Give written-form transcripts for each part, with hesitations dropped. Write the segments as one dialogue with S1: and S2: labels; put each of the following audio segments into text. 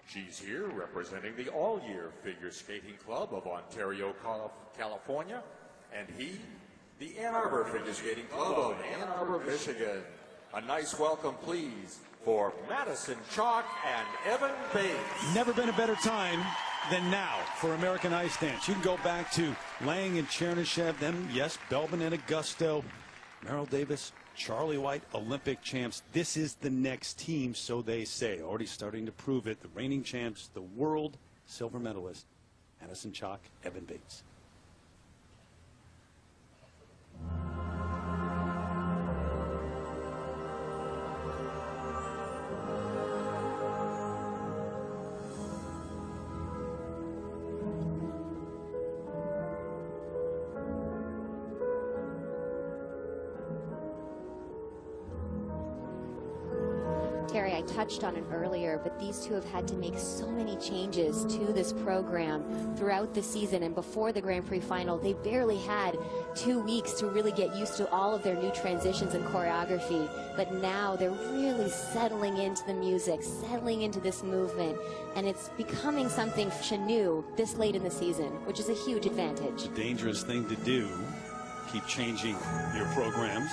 S1: She's here representing the All-Year Figure Skating Club of Ontario, California, and he, the Ann Arbor Figure Skating Club of Ann Arbor, Michigan. A nice welcome, please, for Madison, Chock, and Evan Bates.
S2: Never been a better time than now for American ice dance. You can go back to Lang and Chernyshев, then, yes, Belbin and Augusto, Merrill Davis, Charlie White, Olympic champs. This is the next team, so they say. Already starting to prove it. The reigning champs, the world silver medalist, Madison, Chock, Evan Bates.
S3: Terry, I touched on it earlier, but these two have had to make so many changes to this program throughout the season, and before the Grand Prix final, they barely had 2 weeks to really get used to all of their new transitions and choreography. But now they're really settling into the music, settling into this movement, and it's becoming something new this late in the season, which is a huge advantage.
S2: It's a dangerous thing to do. Keep changing your programs.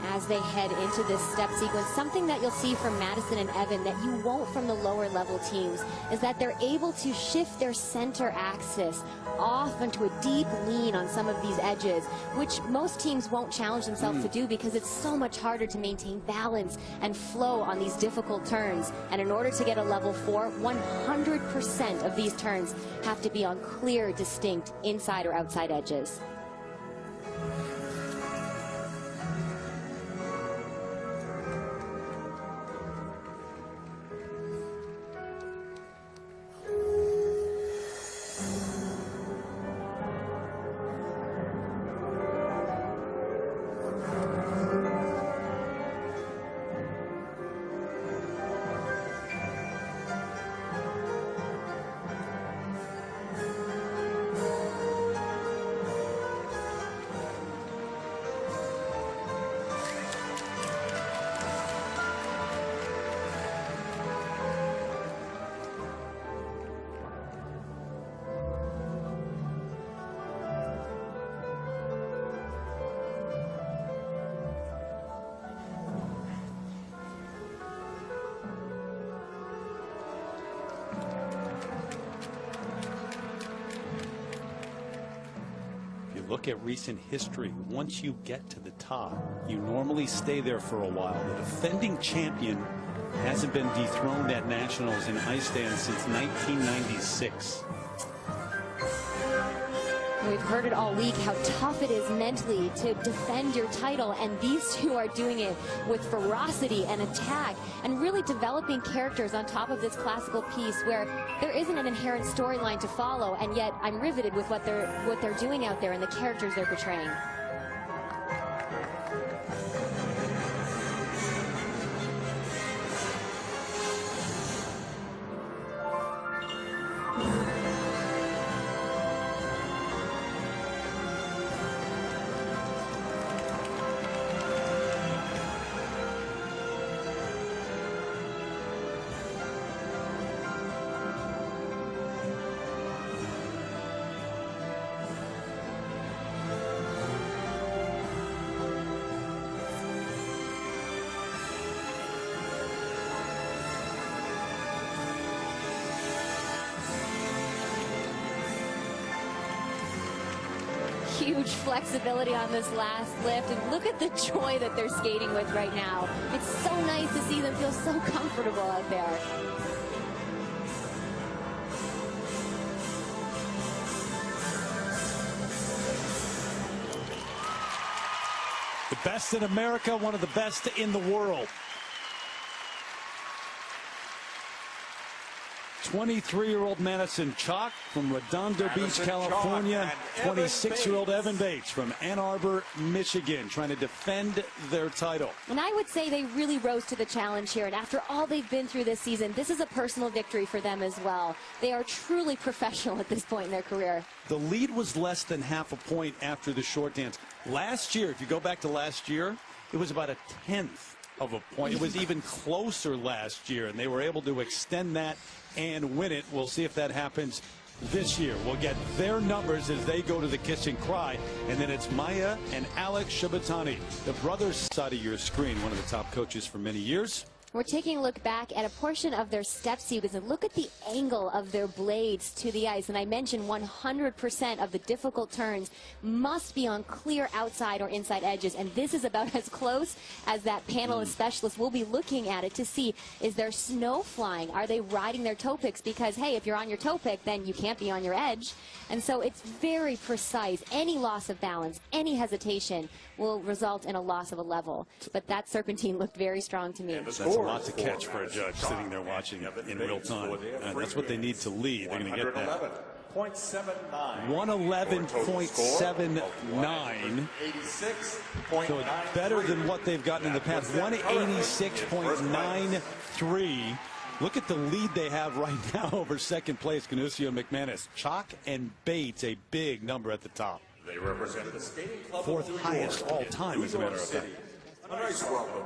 S3: As they head into this step sequence, something that you'll see from Madison and Evan that you won't from the lower level teams is that they're able to shift their center axis off into a deep lean on some of these edges, which most teams won't challenge themselves to do because it's so much harder to maintain balance and flow on these difficult turns. And in order to get a level 4, 100% of these turns have to be on clear, distinct inside or outside edges.
S2: Look at recent history. Once you get to the top, you normally stay there for a while. The defending champion hasn't been dethroned at nationals in ice dance since 1996.
S3: We've heard it all week how tough it is mentally to defend your title, and these two are doing it with ferocity and attack and really developing characters on top of this classical piece where there isn't an inherent storyline to follow, and yet I'm riveted with what they're doing out there and the characters they're portraying. Huge flexibility on this last lift, and look at the joy that they're skating with right now. It's so nice to see them feel so comfortable out there.
S2: The best in America, one of the best in the world. 23-year-old Madison Chock from Redondo Beach, California. 26-year-old Evan Bates from Ann Arbor, Michigan, trying to defend their title.
S3: And I would say they really rose to the challenge here. And after all they've been through this season, this is a personal victory for them as well. They are truly professional at this point in their career.
S2: The lead was less than half a point after the short dance. Last year, if you go back to last year, it was about a tenth of a point. It was even closer last year, and they were able to extend that and win it. We'll see if that happens this year. We'll get their numbers as they go to the kiss and cry, and then it's Maya and Alex Shabatani, the brothers side of your screen, one of the top coaches for many years.
S3: We're taking a look back at a portion of their step sequence and look at the angle of their blades to the ice. And I mentioned 100% of the difficult turns must be on clear outside or inside edges. And this is about as close as that panel of specialists will be looking at it to see, is there snow flying? Are they riding their toe picks? Because, hey, if you're on your toe pick, then you can't be on your edge. And so it's very precise. Any loss of balance, any hesitation will result in a loss of a level. But that serpentine looked very strong to me.
S2: That's a lot to catch for a judge sitting there watching in real time. And that's what they need to lead. They're going to get that. 111.79. So it's better than what they've gotten in the past. 186.93. Look at the lead they have right now over second place, Canusio and McManus. Chock and Bates, a big number at the top.
S1: They represent the skating club
S2: Fourth highest all time, as a matter of fact.
S1: A nice welcome